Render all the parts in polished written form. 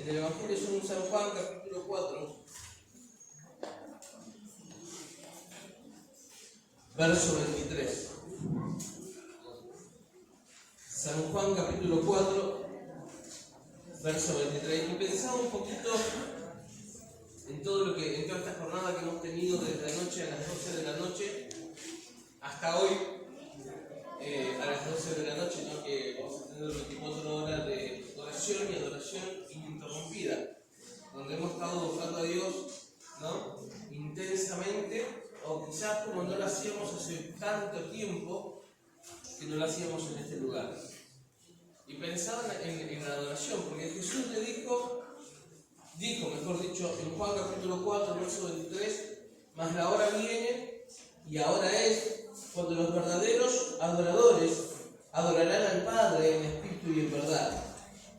En el Evangelio según San Juan, capítulo 4, verso 23. San Juan, capítulo 4, verso 23. Y pensaba un poquito en toda esta jornada que hemos tenido desde la noche a las 12 de la noche hasta hoy, a las 12 de la noche, ¿no? Que vamos a tener 24 horas de oración y adoración ininterrumpida, donde hemos estado buscando a Dios, ¿no? Intensamente, o quizás como no lo hacíamos hace tanto tiempo que no lo hacíamos en este lugar. Y pensaba en la adoración, porque Jesús le dijo, mejor dicho, en Juan capítulo 4, verso 23, mas la hora viene y ahora es cuando los verdaderos adoradores adorarán al Padre en espíritu y en verdad,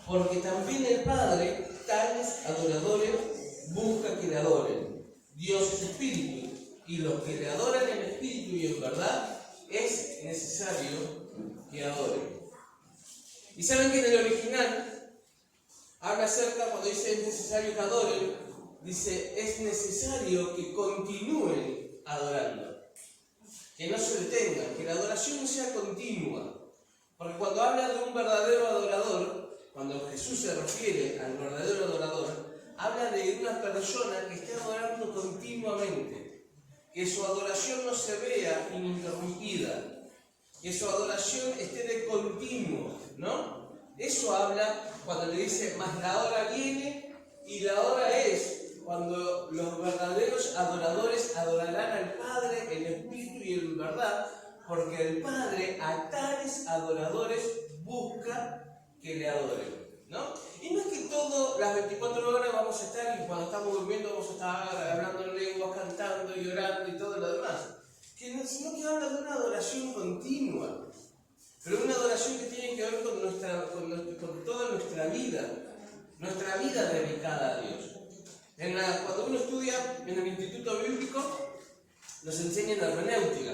porque también el Padre tales adoradores busca que le adoren. Dios es espíritu, y los que le adoran en espíritu y en verdad es necesario que adoren. Y saben que en el original habla acerca, cuando dice es necesario que adoren, dice es necesario que continúen adorando, que no se detengan, que la adoración sea continua. Porque cuando habla de un verdadero adorador, cuando Jesús se refiere al verdadero adorador, habla de una persona que esté adorando continuamente, que su adoración no se vea ininterrumpida, que su adoración esté de continuo, ¿no? Eso habla cuando le dice, mas la hora viene y la hora es cuando los verdaderos adoradores adorarán al Padre en espíritu y en verdad, porque el Padre a tales adoradores busca que le adoren, ¿no? Y no es que todas las 24 horas vamos a estar, y cuando estamos durmiendo vamos a estar hablando en lenguas, cantando y orando y todo lo demás, sino que habla de una adoración continua, pero una adoración que tiene que ver con toda nuestra vida dedicada a Dios. Cuando uno estudia en el Instituto Bíblico, nos enseñan hermenéutica.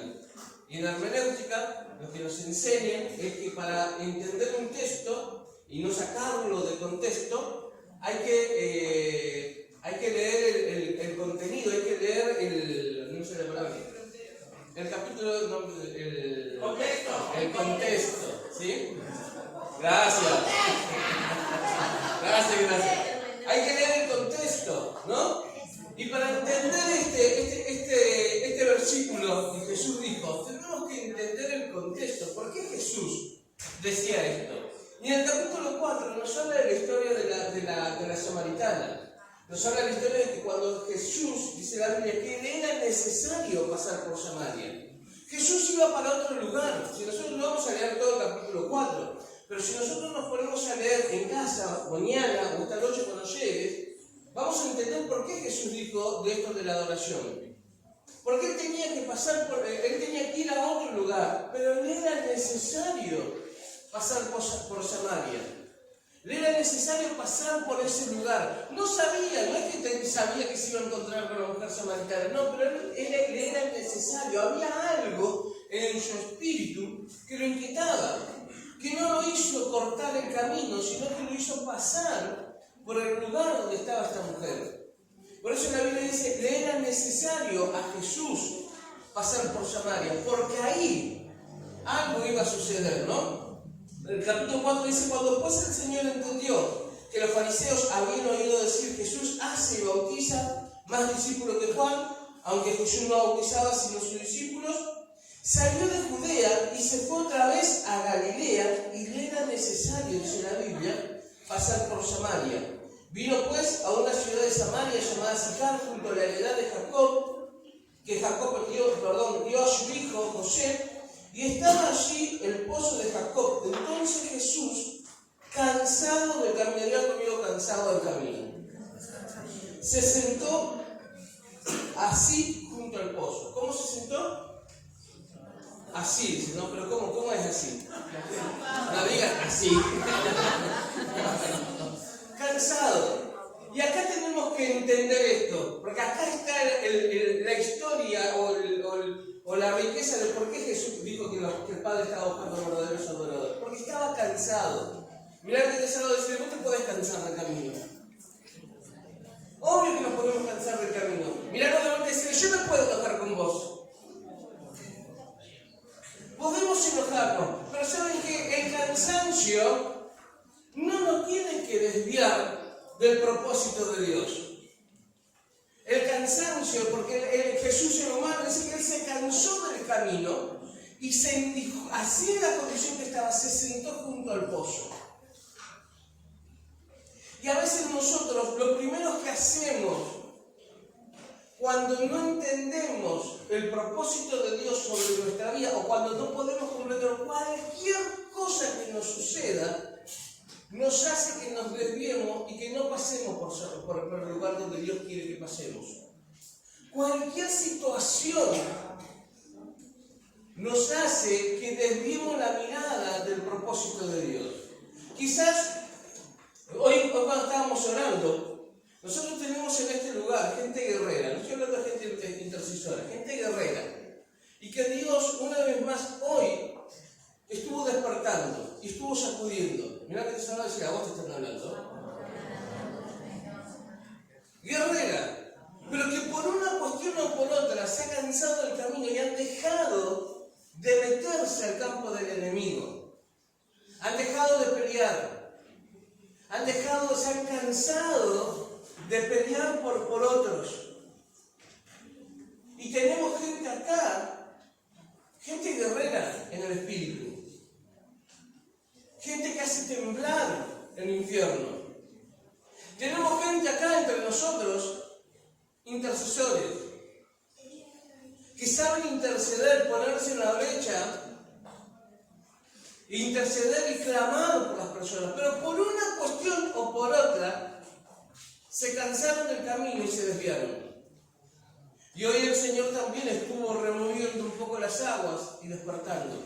Y en hermenéutica lo que nos enseñan es que para entender un texto y no sacarlo de contexto, hay que leer el contenido, hay que leer no sé la palabra, el capítulo, no, el contexto, ¿sí? Gracias. Hay que leer el contexto, ¿no? Y para entender este versículo que Jesús dijo, tenemos que entender el contexto. ¿Por qué Jesús decía esto? Y en el capítulo 4 nos habla de la historia de la samaritana. Nos habla de la historia de que cuando Jesús, dice la Biblia, que le era necesario pasar por Samaria. Jesús iba para otro lugar. Si nosotros no vamos a leer todo el capítulo 4, pero si nosotros nos ponemos a leer en casa, mañana o esta noche cuando llegues, vamos a entender por qué Jesús dijo de esto de la adoración. Porque él tenía que ir a otro lugar, pero le era necesario pasar por Samaria. Le era necesario pasar por ese lugar. No es que sabía que se iba a encontrar con la mujer samaritana, no, pero le era necesario. Había algo en su espíritu que lo inquietaba, que no lo hizo cortar el camino, sino que lo hizo pasar por el lugar donde estaba esta mujer. Por eso la Biblia dice, le era necesario a Jesús pasar por Samaria, porque ahí algo iba a suceder, ¿no? El capítulo 4 dice, cuando pues el Señor entendió que los fariseos habían oído decir, Jesús hace y bautiza más discípulos que Juan, aunque Jesús no bautizaba sino sus discípulos, salió de Judea y se fue otra vez a Galilea, y le era necesario, dice la Biblia, pasar por Samaria. Vino pues a una ciudad de Samaria llamada Sicar, junto a la heredad de Jacob, que Jacob dio a su hijo José, y estaba allí el pozo de Jacob. Entonces Jesús, cansado del camino, había comido cansado del camino, se sentó así junto al pozo. ¿Cómo se sentó? Así, dice, no, pero ¿cómo es así? No digas así. Cansado. Y acá tenemos que entender esto, porque acá está la historia o la riqueza de por qué Jesús dijo que el Padre estaba buscando verdaderos adoradores. Porque estaba cansado. Mirá que te salgo de decir, vos te podés cansar del camino. Obvio que nos podemos cansar del camino. Mirá, no debo decir, yo me puedo enojar con vos. Podemos enojarnos, pero saben que el cansancio no nos tiene que desviar del propósito de Dios. El cansancio, porque Jesús era humano, dice que Él se cansó del camino y así en la condición que estaba, se sentó junto al pozo. Y a veces nosotros, lo primero que hacemos cuando no entendemos el propósito de Dios sobre nuestra vida, o cuando no podemos comprender cualquier cosa que nos suceda, nos hace que nos desviemos y que no pasemos por el lugar donde Dios quiere que pasemos. Cualquier situación nos hace que desviemos la mirada del propósito de Dios. Quizás, hoy cuando estábamos orando, nosotros tenemos en este lugar gente guerrera, no estoy hablando de gente intercesora, gente guerrera. Y que Dios, una vez más, hoy estuvo despertando y estuvo sacudiendo. Mirá que te estaba diciendo, a vos te están hablando. Guerrera, pero que por una cuestión o por otra se ha cansado del camino y han dejado de meterse al campo del enemigo. Han dejado de pelear. Se han cansado de pelear por otros. Y tenemos gente acá, gente guerrera en el espíritu. Gente que hace temblar el infierno. Tenemos gente acá entre nosotros, intercesores, que saben interceder, ponerse en la brecha, interceder y clamar por las personas, pero por una cuestión o por otra, se cansaron del camino y se desviaron. Y hoy el Señor también estuvo removiendo un poco las aguas y despertando.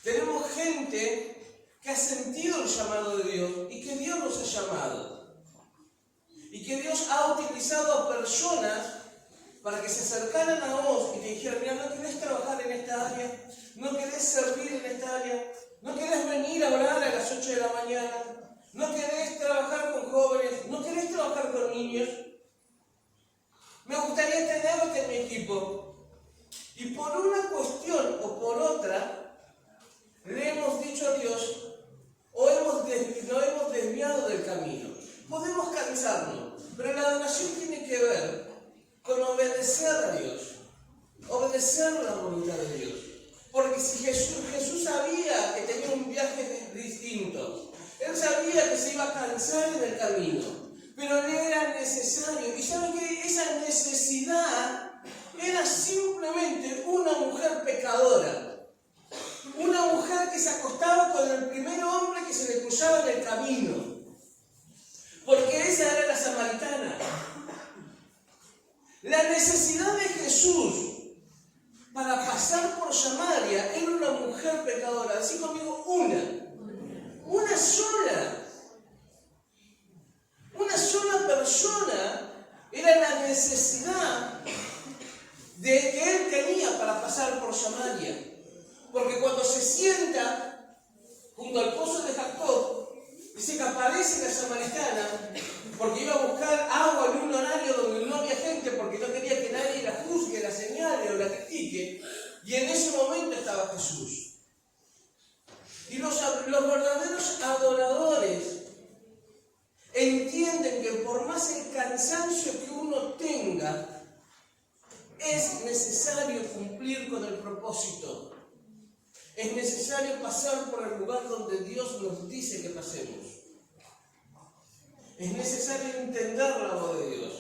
Tenemos gente que ha sentido el llamado de Dios y que Dios nos ha llamado. Y que Dios ha utilizado a personas para que se acercaran a vos y te dijeran, mira, ¿no querés trabajar en esta área? ¿No querés servir en esta área? ¿No querés venir a orar a las 8 de la mañana? ¿No querés trabajar con jóvenes? ¿No querés trabajar con niños? Me gustaría tenerte en mi equipo. Y por una cuestión o por otra, le hemos dicho a Dios, o nos hemos desviado del camino. Podemos cansarnos, pero la adoración tiene que ver con obedecer a Dios, obedecer la voluntad de Dios. Porque si Jesús sabía que tenía un viaje distinto, Él sabía que se iba a cansar en el camino, pero le era necesario. Y saben que esa necesidad era simplemente una mujer pecadora. Una mujer que se acostaba con el primer hombre que se le cruzaba en el camino. Porque esa era la samaritana. La necesidad de Jesús para pasar por Samaria era una mujer pecadora. Así conmigo, una sola. Una sola persona era la necesidad que él tenía para pasar por Samaria. Porque cuando se sienta junto al pozo de Jacob, dice que aparece la samaritana porque iba a buscar agua en un horario donde no había gente, porque no quería que nadie la juzgue, la señale o la critique. Y en ese momento estaba Jesús. Y los verdaderos adoradores entienden que por más el cansancio que uno tenga, es necesario cumplir con el propósito. Es necesario pasar por el lugar donde Dios nos dice que pasemos. Es necesario entender la voz de Dios.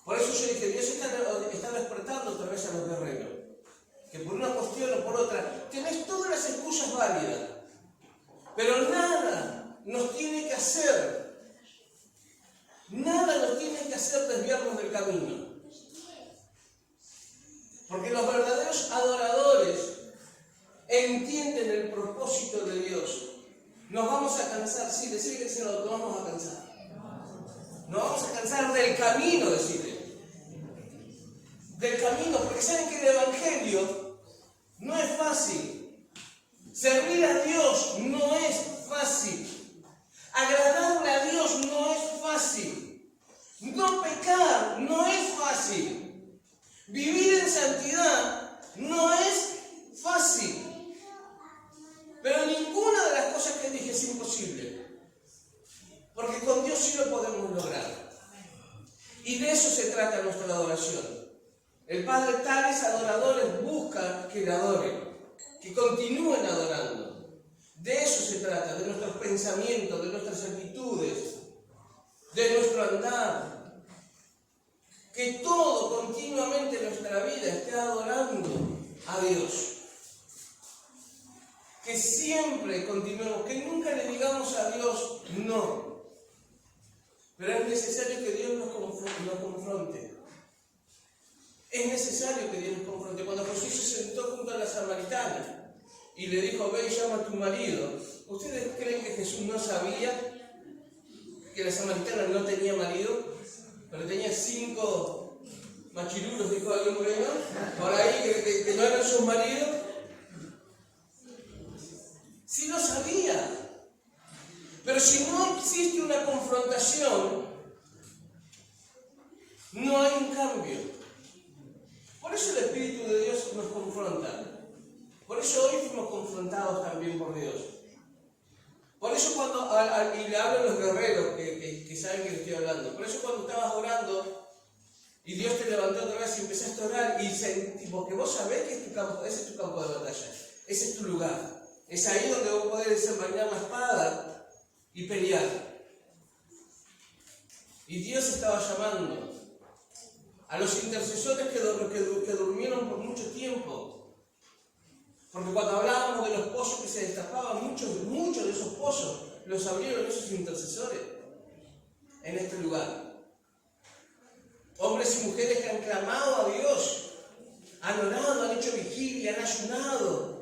Por eso yo dije, Dios está despertando otra vez a los guerreros. Que por una cuestión o por otra, tenés todas las excusas válidas. Pero nada nos tiene que hacer desviarnos del camino. Porque los verdaderos adoradores entienden el propósito de Dios. Nos vamos a cansar, sí, decirle que nos vamos a cansar. Nos vamos a cansar del camino, decirle. Del camino, porque saben que el Evangelio no es fácil. Servir a Dios no es fácil. Agradarle a Dios no es fácil. No pecar no es fácil. Vivir en santidad no es fácil. Pero ninguna de las cosas que dije es imposible. Porque con Dios sí lo podemos lograr. Y de eso se trata nuestra adoración. El Padre tales adoradores busca que le adoren, que continúen adorando. De eso se trata, de nuestros pensamientos, de nuestras actitudes, de nuestro andar. Que todo continuamente en nuestra vida esté adorando a Dios. Que siempre continuemos, que nunca le digamos a Dios no. Pero es necesario que Dios nos confronte. Es necesario que Dios nos confronte. Cuando Jesús se sentó junto a la samaritana y le dijo, ve y llama a tu marido, ¿ustedes creen que Jesús no sabía que la samaritana no tenía marido? Pero tenía 5 machirulos, dijo alguien bueno, por ahí que no eran sus maridos. Sí lo sabía. Pero si no existe una confrontación, no hay un cambio. Por eso el Espíritu de Dios nos confronta. Por eso hoy fuimos confrontados también por Dios. Por eso cuando, y le hablo a los guerreros que saben que le estoy hablando, por eso cuando estabas orando y Dios te levantó otra vez y empezaste a orar, porque vos sabés que ese es tu campo de batalla, ese es tu lugar. Es ahí donde vos podés desenvainar la espada y pelear. Y Dios estaba llamando a los intercesores que durmieron por mucho tiempo. Porque cuando hablábamos de los pozos que se destapaban, muchos de esos pozos los abrieron esos intercesores en este lugar. Hombres y mujeres que han clamado a Dios, han orado, han hecho vigilia, han ayunado.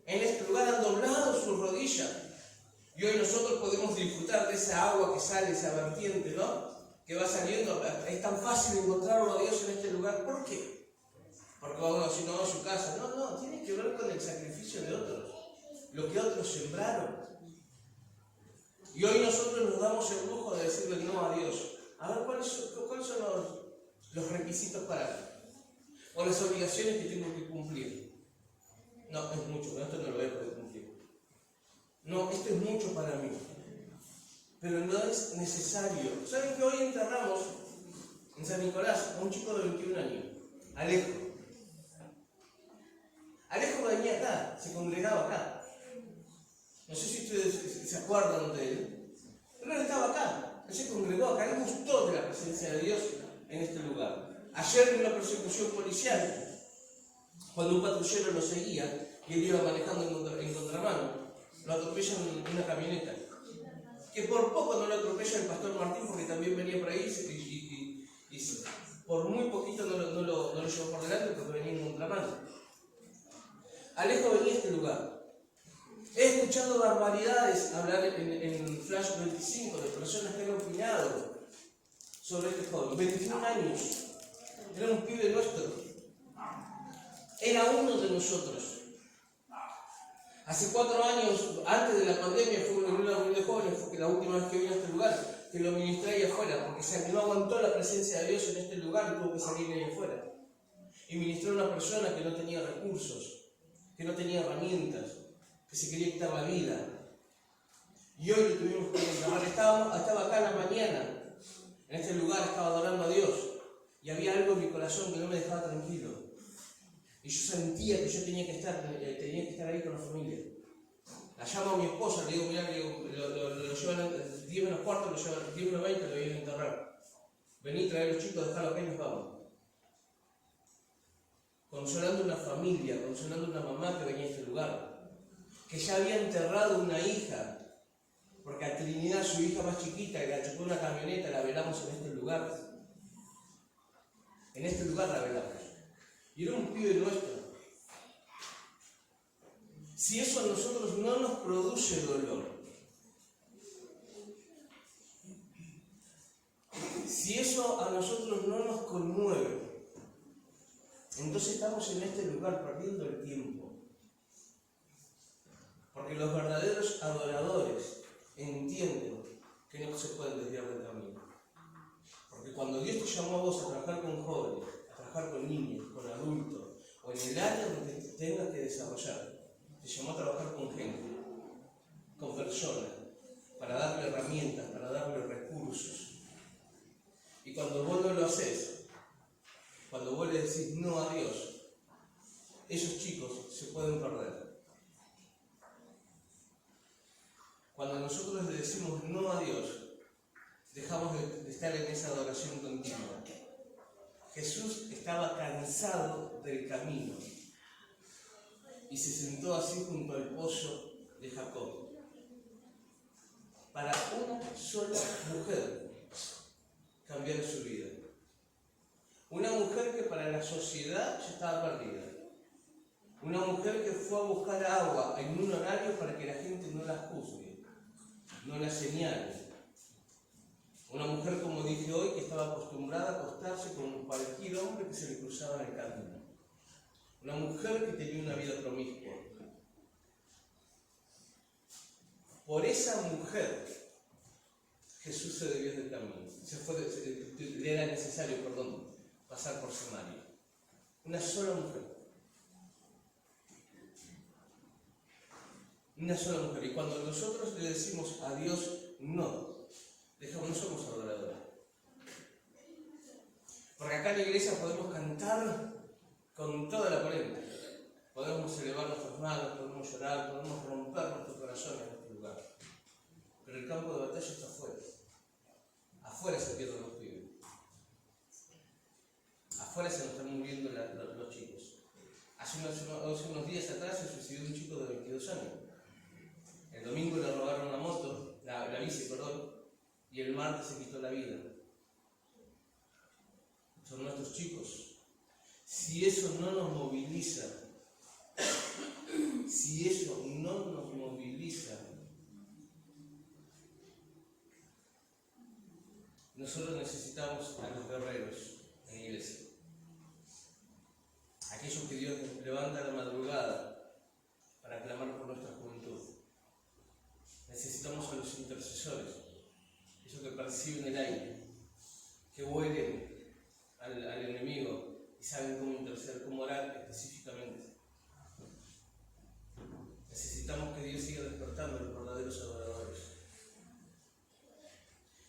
En este lugar han doblado sus rodillas. Y hoy nosotros podemos disfrutar de esa agua que sale, esa vertiente, ¿no? Que va saliendo. Es tan fácil encontrarlo a Dios en este lugar. ¿Por qué? Porque uno si no va a su casa. No, tiene que ver con el sacrificio de otros. Lo que otros sembraron. Y hoy nosotros nos damos el lujo de decirle no a Dios. A ver, ¿cuáles son los requisitos para mí? O las obligaciones que tengo que cumplir. No, es mucho, pero esto no lo voy a poder cumplir. No, esto es mucho para mí. Pero no es necesario. ¿Saben que hoy enterramos en San Nicolás a un chico de 21 años? Alejo. Alejo venía acá, se congregaba acá. No sé si ustedes se acuerdan de él. Pero él estaba acá, él se congregó acá, le gustó de la presencia de Dios en este lugar. Ayer en una persecución policial, cuando un patrullero lo seguía y él iba manejando en contramano, lo atropellan en una camioneta. Que por poco no lo atropella el pastor Martín porque también venía por ahí y por muy poquito no lo llevó por delante porque venía en contramano. Alejo venía a este lugar. He escuchado barbaridades hablar en Flash 25 de personas que han opinado sobre este joven. 21 años. Era un pibe nuestro. Era uno de nosotros. Hace 4 años, antes de la pandemia, fue una reunión de jóvenes, fue la última vez que vine a este lugar, que lo ministré ahí afuera, porque no aguantó la presencia de Dios en este lugar y tuvo que salir ahí afuera. Y ministré a una persona que no tenía recursos, que no tenía herramientas, que se quería quitar la vida. Y hoy lo tuvimos que llamar. Estaba acá en la mañana, en este lugar, estaba adorando a Dios, y había algo en mi corazón que no me dejaba tranquilo. Y yo sentía que yo tenía que estar ahí con la familia. La llamo a mi esposa, le digo, mirá, lo llevan 10 menos cuarto, lo llevan 10 menos 20, lo vienen a enterrar. Vení, traer a los chicos, dejarlo acá y nos vamos. Consolando una familia, consolando una mamá que venía a este lugar, que ya había enterrado una hija, porque a Trinidad, su hija más chiquita, que la chocó una camioneta, la velamos en este lugar. En este lugar la velamos. Y era un pibe nuestro. Si eso a nosotros no nos produce dolor, si eso a nosotros no nos conmueve, entonces estamos en este lugar perdiendo el tiempo. Porque los verdaderos adoradores entienden que no se pueden desviar del camino. Porque cuando Dios te llamó a vos a trabajar con jóvenes, a trabajar con niños, con adultos, o en el área donde tengas que desarrollar, te llamó a trabajar con gente, con personas, para darle herramientas, para darle recursos. Y cuando vos no lo haces, cuando vos le decís no a Dios, esos chicos se pueden perder. Cuando nosotros le decimos no a Dios, dejamos de estar en esa adoración continua. Jesús estaba cansado del camino y se sentó así junto al pozo de Jacob. Para una sola mujer cambiar su vida. Una mujer que para la sociedad ya estaba perdida. Una mujer que fue a buscar agua en un horario para que la gente no la juzgue, no la señale. Una mujer, como dije hoy, que estaba acostumbrada a acostarse con cualquier hombre que se le cruzaba en el camino. Una mujer que tenía una vida promiscua. Por esa mujer, Jesús se desvió del camino. Le era necesario, pasar por Samaria. Una sola mujer. Una sola mujer. Y cuando nosotros le decimos a Dios no somos adoradores. Porque acá en la iglesia podemos cantar con toda la polenta. Podemos elevar nuestras manos, podemos llorar, podemos romper nuestro corazón en este lugar. Pero el campo de batalla está afuera. Afuera se pierden los pibes. Afuera se nos están muriendo los chicos. Hace unos días atrás se suicidó un chico de 22 años. El domingo le robaron la moto, la bici, y el martes se quitó la vida. Son nuestros chicos. Si eso no nos moviliza, nosotros necesitamos a los guerreros en la iglesia. Aquellos que Dios levanta a la madrugada para clamar por nuestra juventud. Necesitamos a los intercesores, esos que perciben el aire, que huelen al enemigo y saben cómo interceder, cómo orar específicamente. Necesitamos que Dios siga despertando a los verdaderos adoradores.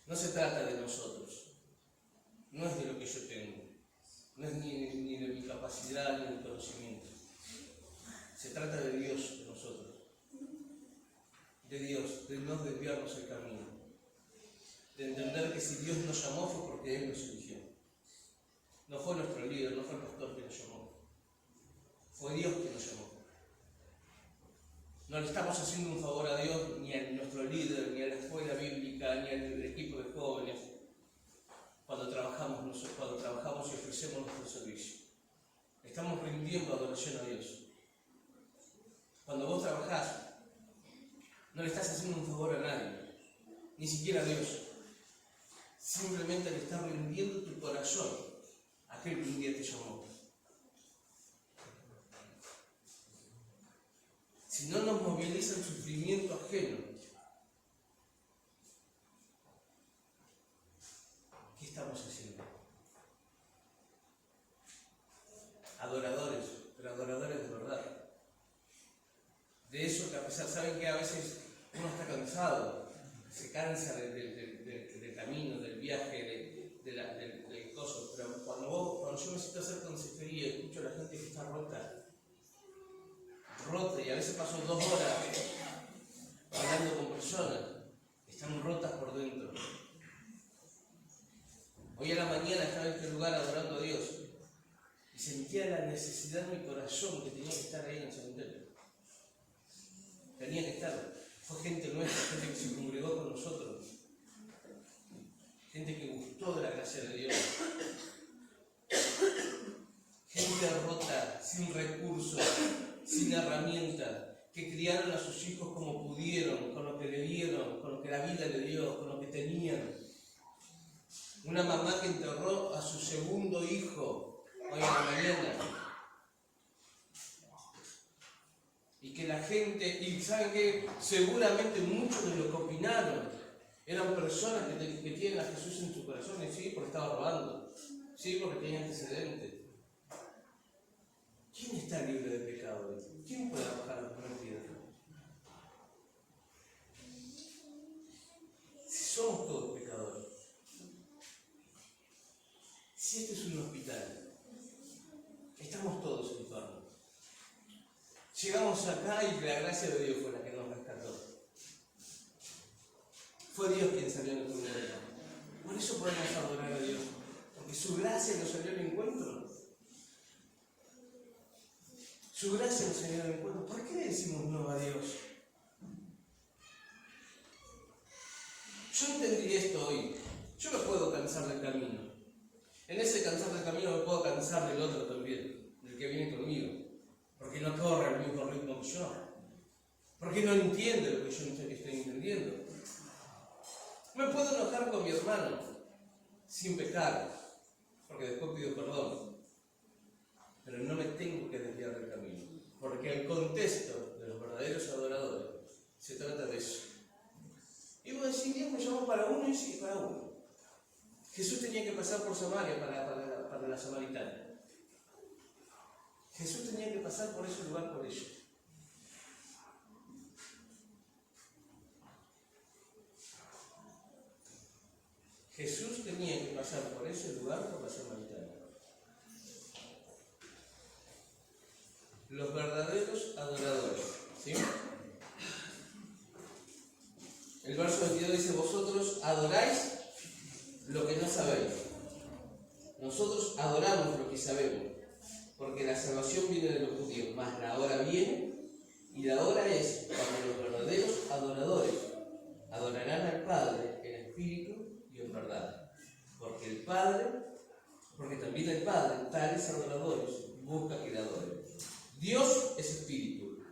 No se trata de nosotros, no es de lo que yo tengo, no es ni de mi capacidad ni de mi conocimiento. Se trata de Dios, de nosotros, de Dios, de no desviarnos el camino, de entender que si Dios nos llamó fue porque Él nos eligió. No fue nuestro líder, no fue el pastor que nos llamó, fue Dios que nos llamó. No le estamos haciendo un favor a Dios, ni a nuestro líder, ni a la escuela bíblica, ni al equipo de jóvenes, cuando trabajamos y ofrecemos nuestro servicio. Estamos rindiendo adoración a Dios. Cuando vos trabajás, no le estás haciendo un favor a nadie, ni siquiera a Dios. Simplemente le estás rindiendo tu corazón a aquel que un día te llamó. Si no nos moviliza el sufrimiento ajeno, ¿qué estamos haciendo? Adoradores, pero adoradores de verdad. De eso que a pesar, saben que a veces uno está cansado, se cansa del camino, del viaje, del coso, pero cuando yo me siento a hacer consejería, escucho a la gente que está rota, y a veces paso 2 horas hablando con personas, están rotas por dentro. Hoy a la mañana estaba en este lugar adorando a Dios y sentía la necesidad en mi corazón que tenía que estar ahí en el cementerio. Tenía que estar. Fue gente nuestra, gente que se congregó con nosotros, gente que gustó de la gracia de Dios, gente rota, sin recursos, sin herramientas, que criaron a sus hijos como pudieron, con lo que le dieron, con lo que la vida le dio, con lo que tenían. Una mamá que enterró a su segundo hijo hoy en la mañana. Y que la gente, y saben que seguramente muchos de los que opinaron, Eran personas que tienen a Jesús en su corazón, y sí, porque estaba robando, sí, porque tenía antecedentes. ¿Quién está libre de pecado hoy? ¿Quién puede bajar la primera piedra? Si somos todos pecadores, si este es un hospital, estamos todos enfermos. Llegamos acá y la gracia de Dios fue la que nos rescató. Fue Dios quien salió en nuestro lugar. Por eso podemos adorar a Dios, porque su gracia nos salió al encuentro. Su gracia nos salió al encuentro. ¿Por qué le decimos no a Dios? Yo entendí esto hoy. Yo me puedo cansar del camino. En ese cansar del camino me puedo cansar del otro también, del que viene conmigo. Porque no corre al mismo ritmo que yo. Porque no entiende lo que yo estoy entendiendo. Me puedo enojar con mi hermano sin pecar, porque después pido perdón. Pero no me tengo que desviar del camino. Porque el contexto de los verdaderos adoradores se trata de eso. Y vos decís, Dios me llamó para uno y sí, para uno. Jesús tenía que pasar por Samaria para la samaritana. Jesús tenía que pasar por ese lugar por ella. Jesús tenía que pasar por ese lugar por la samaritana. Los verdaderos adoradores, ¿sí? El verso 22 dice, vosotros adoráis lo que no sabéis. Nosotros adoramos lo que sabemos, porque la salvación viene de los judíos, mas la hora viene, y la hora es cuando los verdaderos adoradores adorarán al Padre en espíritu y en verdad. Porque también el Padre, tales adoradores, busca que le adoren. Dios es espíritu,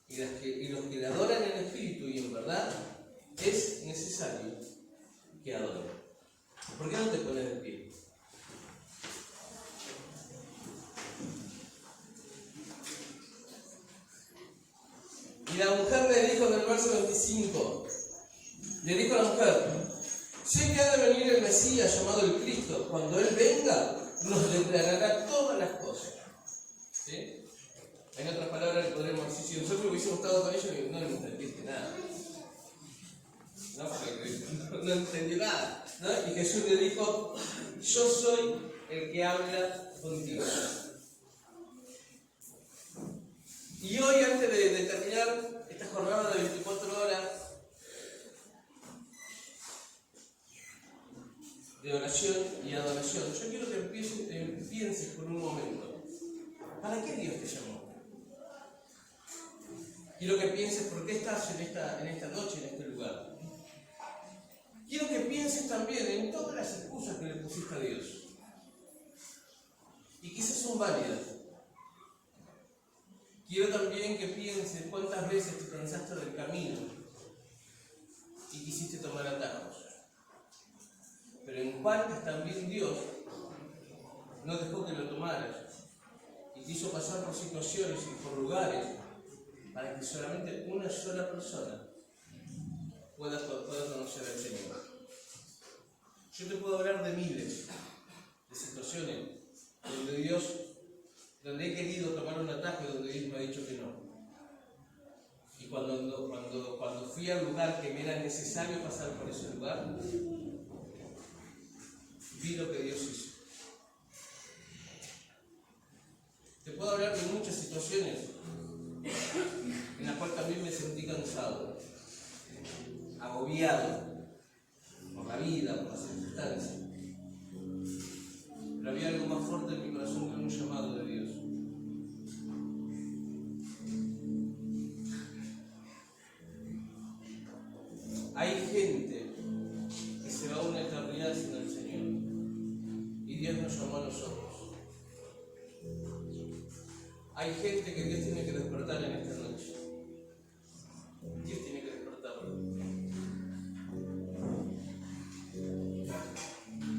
y los que le adoran en espíritu y en verdad, es necesario que adoren. ¿Por qué no te pones de pie? Y la mujer le dijo en el verso 25, le dijo a la mujer, sé que ha de venir el Mesías llamado el Cristo, cuando Él venga nos declarará todas las cosas. ¿Sí? En otras palabras podremos decir, si nosotros hubiésemos estado con ellos, no le entendiste nada. No entendió nada, ¿no? Y Jesús le dijo, yo soy el que habla contigo. Y hoy, antes de terminar esta jornada de 24 horas de oración y adoración, yo quiero que pienses por un momento, ¿para qué Dios te llamó? Quiero que pienses por qué estás en esta noche, en este lugar. Quiero que pienses también en todas las excusas que le pusiste a Dios. Y quizás son válidas. Quiero también que pienses cuántas veces te cansaste del camino y quisiste tomar atajos. Pero en cuántas también Dios no dejó que lo tomaras y te hizo pasar por situaciones y por lugares para que solamente una sola persona pueda conocer al Señor. Yo te puedo hablar de miles de situaciones donde he querido tomar un atajo y donde Dios me ha dicho que no. Y cuando fui al lugar que me era necesario pasar por ese lugar, vi lo que Dios hizo. Te puedo hablar de muchas situaciones en las cuales también me sentí cansado, agobiado por la vida, por las circunstancias. Pero había algo más fuerte en mi corazón que un llamado de Dios. Hay gente que se va a una eternidad sin el Señor y Dios nos llamó a nosotros. Hay gente que Dios tiene que despertar en esta noche. Dios tiene que despertarlo.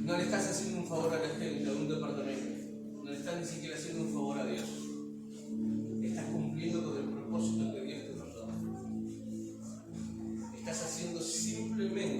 No le estás haciendo un favor a la gente, a un departamento. No le estás ni siquiera haciendo un favor a Dios. Estás cumpliendo con el propósito que Dios te mandó. Estás haciendo simplemente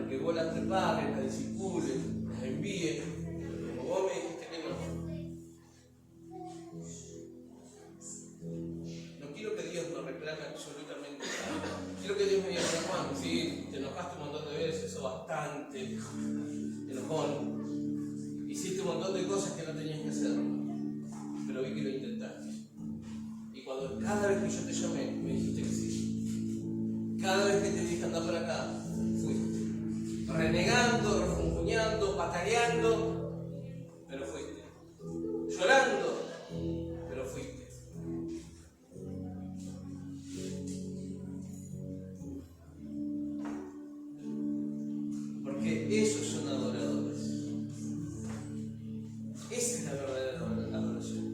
que vos las prepares, las discipules, las envíes, como vos me dijiste que no. No quiero que Dios nos reclame absolutamente nada. Quiero que Dios me diga, Juan, sí, te enojaste un montón de veces, eso bastante, enojón. Hiciste un montón de cosas que no tenías que hacer, pero vi que lo intentaste. Y cuando cada vez que yo te llamé, me dijiste que sí. Cada vez que te dije anda por acá, fuiste. Renegando, refunfuñando, pataleando, pero fuiste. Llorando, pero fuiste. Porque esos son adoradores. Esa es la verdadera adoración.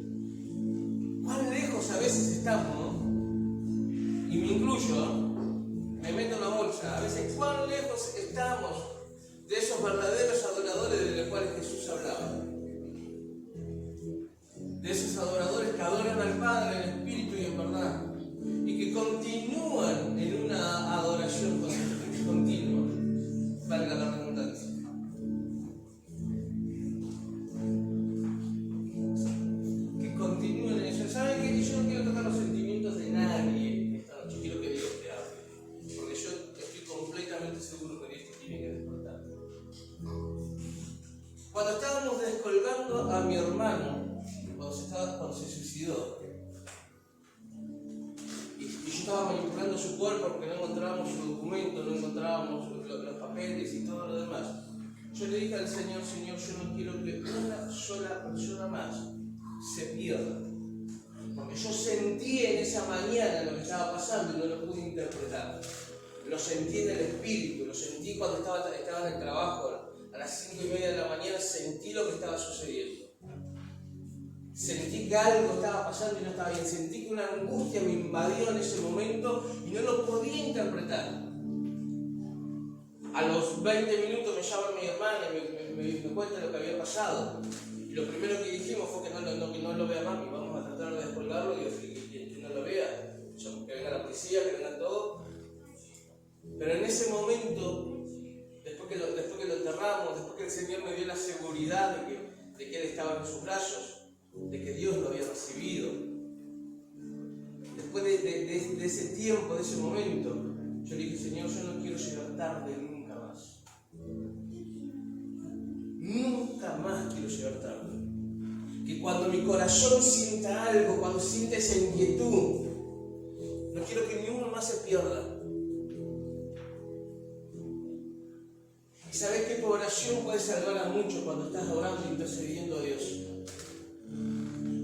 ¿Cuán lejos a veces estamos, no? Y me incluyo, me meto en la bolsa, a veces cuán lejos estamos de esos verdaderos adoradores de los cuales Jesús hablaba. De esos adoradores que adoran al Padre en espíritu y en verdad, y que continúan en una adoración continua, valga la redundancia. Que continúen en eso. ¿Saben qué? Yo no quiero tocar los sentimientos de nadie esta noche, quiero que Dios te hable, porque yo estoy completamente seguro que Dios te tiene que despertar. Cuando estábamos descolgando a mi hermano, cuando se suicidó, y yo estaba manipulando su cuerpo porque no encontrábamos su documento, no encontrábamos los papeles y todo lo demás, yo le dije al Señor, Señor, yo no quiero que una sola persona más se pierda, porque yo sentí en esa mañana lo que estaba pasando y no lo pude interpretar. Lo sentí en el espíritu, lo sentí cuando estaba en el trabajo a las 5:30 de la mañana, sentí lo que estaba sucediendo. Sentí que algo estaba pasando y no estaba bien. Sentí que una angustia me invadió en ese momento y no lo podía interpretar. A los 20 minutos me llama mi hermana y me cuenta lo que había pasado. Y lo primero que dijimos fue que no lo vea mami, vamos a tratar de descolgarlo y que no lo vea. Que venga la policía, que venga todo. Pero en ese momento, después que lo enterramos, después que el Señor me dio la seguridad de que Él estaba en sus brazos, de que Dios lo había recibido, después de ese tiempo, de ese momento, yo le dije, Señor, yo no quiero llegar tarde nunca más. Nunca más quiero llegar tarde. Que cuando mi corazón sienta algo, cuando sienta esa inquietud, no quiero que ni uno más se pierda. Y sabes que tu oración puede salvar a muchos cuando estás orando y intercediendo a Dios.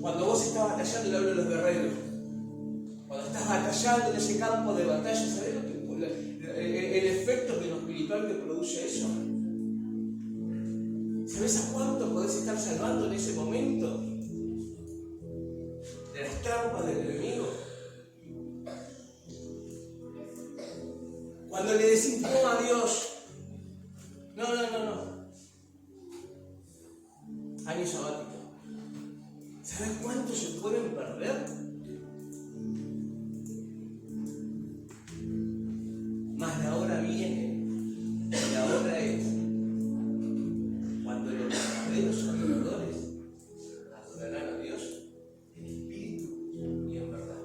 Cuando vos estás batallando, le hablo a los guerreros. Cuando estás batallando en ese campo de batalla, ¿sabés el efecto de lo espiritual que produce eso? ¿Sabés a cuánto podés estar salvando en ese momento? De las trampas del enemigo. Cuando le decís no a Dios, no. Año sabático. ¿Sabes cuánto se pueden perder? Mas la hora viene, la hora es cuando los verdaderos adoradores adorarán a Dios en espíritu y en verdad.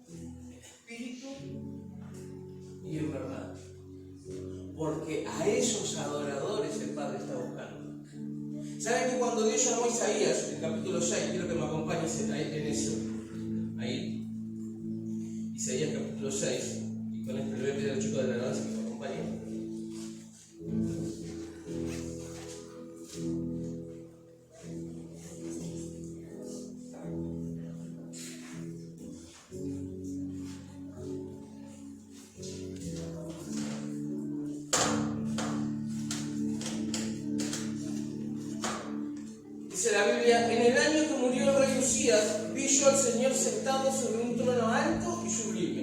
En espíritu y en verdad. Porque a esos adoradores el Padre está buscando. ¿Saben que cuando Dios llamó a Isaías, en el capítulo 6, quiero que me acompañes en eso? Ahí. Isaías capítulo 6. Y con esto le voy a pedir al chico de la alabanza que me acompañe. Dice la Biblia, en el año que murió el rey Usías, vi yo al Señor sentado sobre un trono alto y sublime,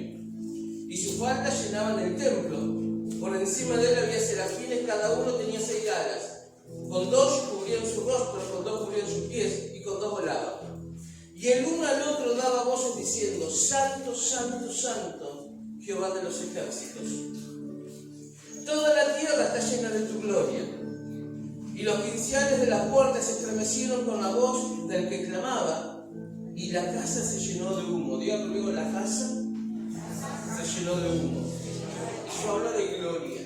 y sus faldas llenaban el templo. Por encima de él había serafines, cada uno tenía 6 alas. Con 2 cubrían su rostro, con 2 cubrían sus pies, y con 2 volaban. Y el uno al otro daba voces diciendo, Santo, Santo, Santo, Jehová de los ejércitos. Toda la tierra está llena de tu gloria. Y los quinceales de las puertas se estremecieron con la voz del que clamaba, y la casa se llenó de humo. Diga conmigo, la casa se llenó de humo. Eso habla de gloria,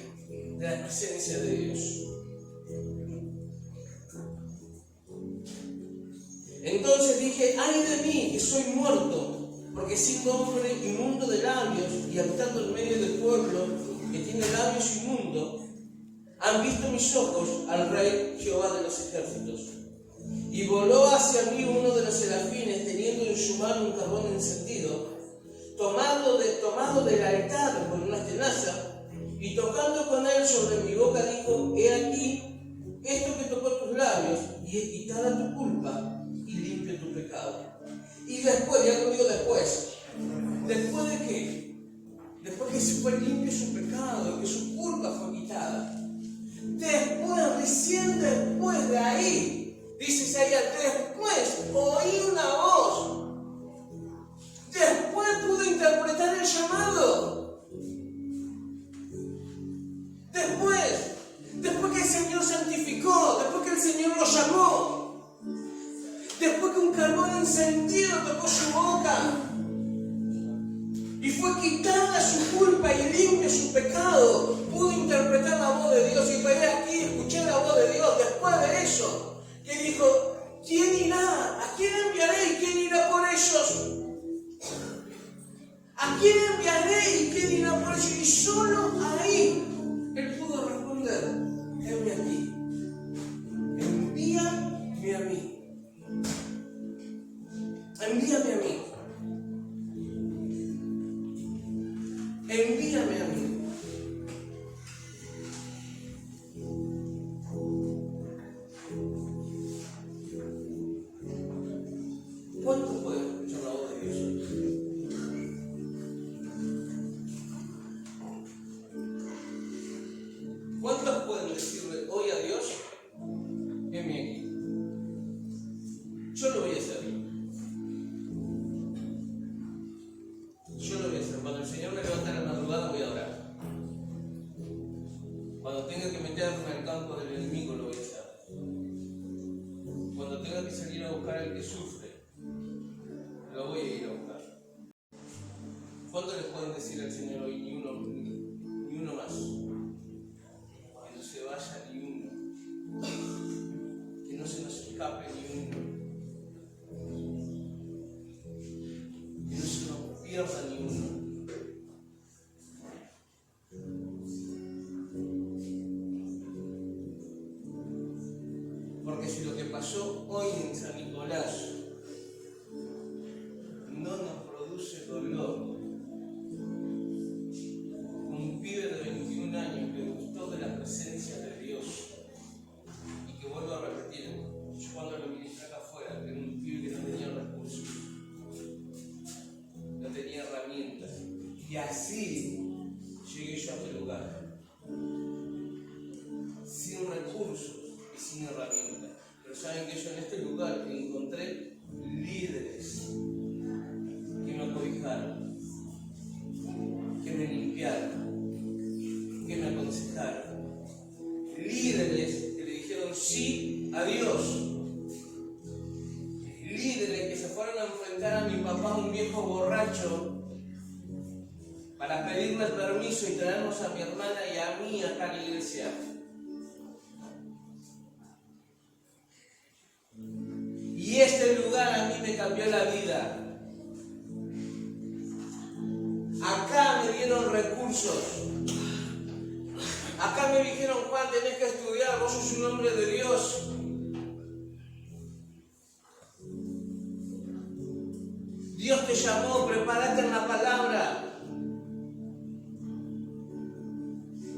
de la presencia de Dios. Entonces dije, ay de mí, que soy muerto, porque siendo hombre inmundo de labios y habitando en medio del pueblo que tiene labios inmundos, han visto mis ojos al Rey Jehová de los ejércitos. Y voló hacia mí uno de los serafines, teniendo en su mano un carbón encendido, tomado del altar con una tenaza, y tocando con él sobre mi boca, dijo, he aquí, esto que tocó tus labios, y es quitada tu culpa, y limpio tu pecado. Y después, ya conmigo después de qué? Después que se fue limpio su pecado, que su culpa fue quitada. Después, recién después de ahí, dice Isaías, después oí una voz. Después pude interpretar el llamado. Después que el Señor santificó, después que el Señor lo llamó, después que un carbón encendido tocó su boca y fue quitada su culpa y limpio su pecado, pude interpretar la voz de Dios y paré aquí, escuché la voz de Dios. Después de eso, que dijo, ¿quién irá? ¿A quién enviaré y quién irá por ellos? ¿A quién enviaré y quién irá por ellos? Y solo ahí él pudo responder, envíame a mí. Envíame a mí. Envíame a mí. Envíame a mí. ¿Cuántos pueden escuchar la voz de Dios? ¿Cuántos pueden decirle hoy a Dios, heme aquí? Yo lo voy a hacer. Yo lo voy a hacer. Cuando el Señor me levanta en la madrugada voy a orar. Cuando tenga que meterme en el campo del enemigo lo voy a hacer. Cuando tenga que salir a buscar al que sufre, lo voy a ir a buscar. ¿Cuánto le pueden decir al Señor hoy? Ni uno más. Que no se vaya ni uno. Que no se nos escape ni uno. Que no se nos pierda ni uno. Porque si lo que pasó hoy en San Nicolás no nos produce dolor, un pibe de 21 años que gustó de la presencia de Dios y que vuelvo a repetir, yo cuando lo ministré acá afuera, que era un pibe que no tenía recursos, no tenía herramientas, y así llegué yo a este lugar, sin recursos y sin herramientas. Pero saben que yo en este lugar encontré líderes que me acobijaron, que me limpiaron, que me aconsejaron, líderes que le dijeron sí a Dios, líderes que se fueron a enfrentar a mi papá, un viejo borracho, para pedirme permiso y traernos a mi hermana y a mí acá a la iglesia. Y este lugar a mí me cambió la vida. Acá me dieron recursos. Acá me dijeron, Juan, tenés que estudiar, vos sos un hombre de Dios. Dios te llamó, prepárate en la palabra.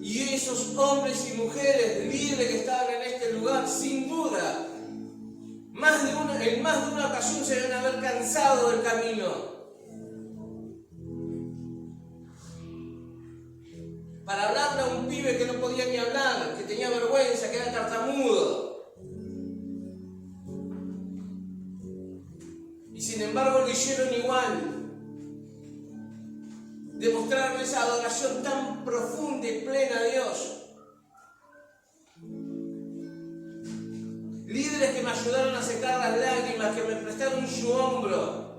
Y esos hombres y mujeres líderes que estaban en este lugar, sin duda, en más de una ocasión se deben haber cansado del camino. Para hablarle a un pibe que no podía ni hablar, que tenía vergüenza, que era tartamudo. Y sin embargo lo hicieron igual. Demostraron esa adoración tan profunda y plena a Dios. líderes que me ayudaron a secar las lágrimas, que me prestaron su hombro,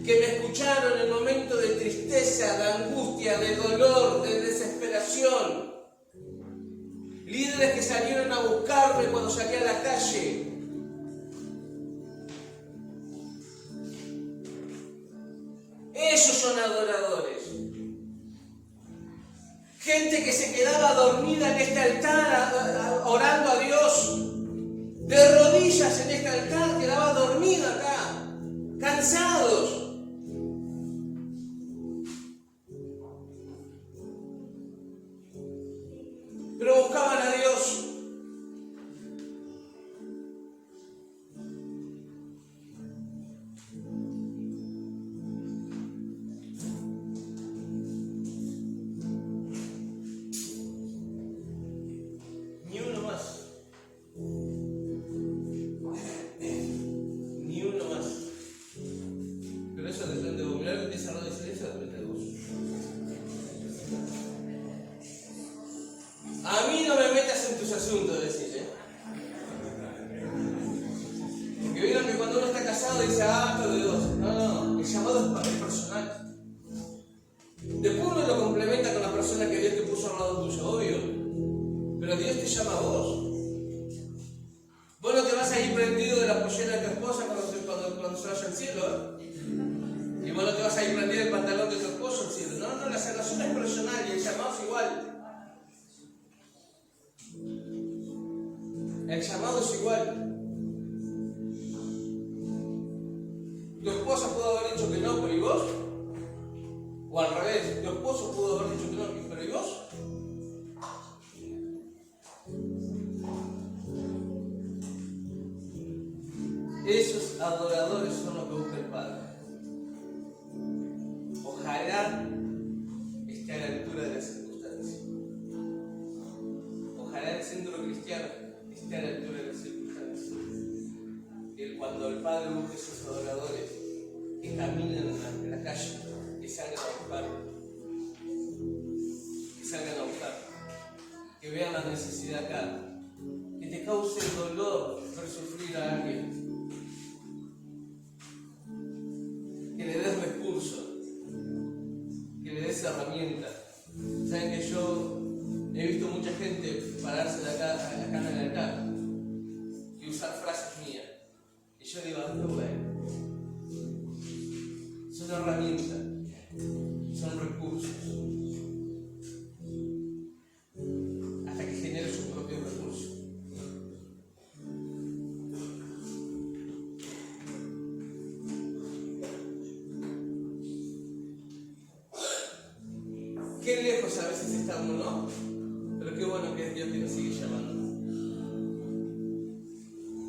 que me escucharon en momentos de tristeza, de angustia, de dolor, de desesperación. Líderes que salieron a buscarme cuando salí a la calle. Esos son adoradores. Gente que se quedaba dormida en este altar orando a Dios. De rodillas en este altar, quedaba dormida acá. Cansados. Pero buscaban a Dios. Ni uno más. Ni uno más. Pero eso depende de vos. Mirá que te cerró de silencio, depende de vos. A mí no me metas en tus asuntos, decís, ¿eh? Porque vieron que cuando uno está casado dice, esto de dos. No, el llamado es personal. Después uno lo complementa con la persona que Dios te puso al lado tuyo, obvio. Pero Dios te llama a vos. Vos no te vas a ir prendido de la pollera de tu esposa cuando se vaya al cielo, ¿eh? Y vos no te vas a ir prendido del pantalón de tu esposo al cielo. No, la salvación es personal y el llamado es igual. El llamado es igual. Tu esposa pudo haber dicho que no, pero ¿y vos? O al revés, tu esposo pudo haber dicho que no, pero ¿y vos? Esos adoradores son los que busca el Padre. Ojalá esté a la altura de las circunstancias. Ojalá el centro cristiano esté a la altura de las circunstancias. Cuando el Padre busque esos adoradores que caminen en la calle, que salgan a buscar, que vean la necesidad acá, que te cause dolor ver sufrir a alguien, que le des recursos, que le des herramientas. Saben que yo he visto mucha gente pararse de acá en el altar y usar frases mías. Y yo digo, no, bueno. Son herramientas, son recursos. Hasta que genere sus propios recursos. Qué lejos a veces estamos, ¿no? Pero qué bueno que es Dios que nos sigue llamando.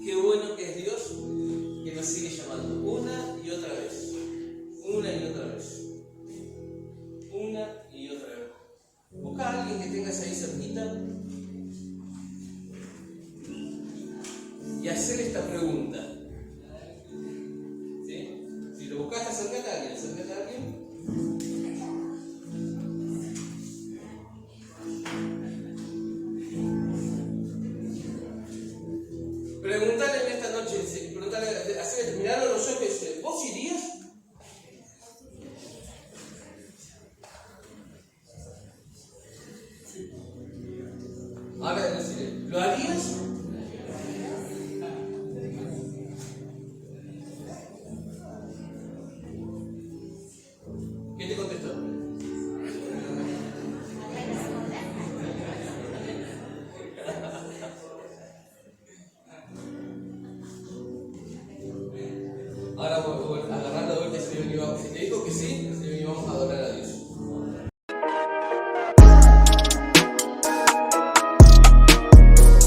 Qué bueno que es Dios que nos sigue llamando una y otra vez. Una y otra vez. Una y otra vez. Busca a alguien que tengas ahí cerquita y hacer esta pregunta. ¿Sí? Si lo buscaste, acércate a alguien. Preguntale en esta noche, mirarlo a los ojos y decirle, ¿vos irías? Ahora decirle, ¿lo harías? ¿Qué te contestó? Ahora agarra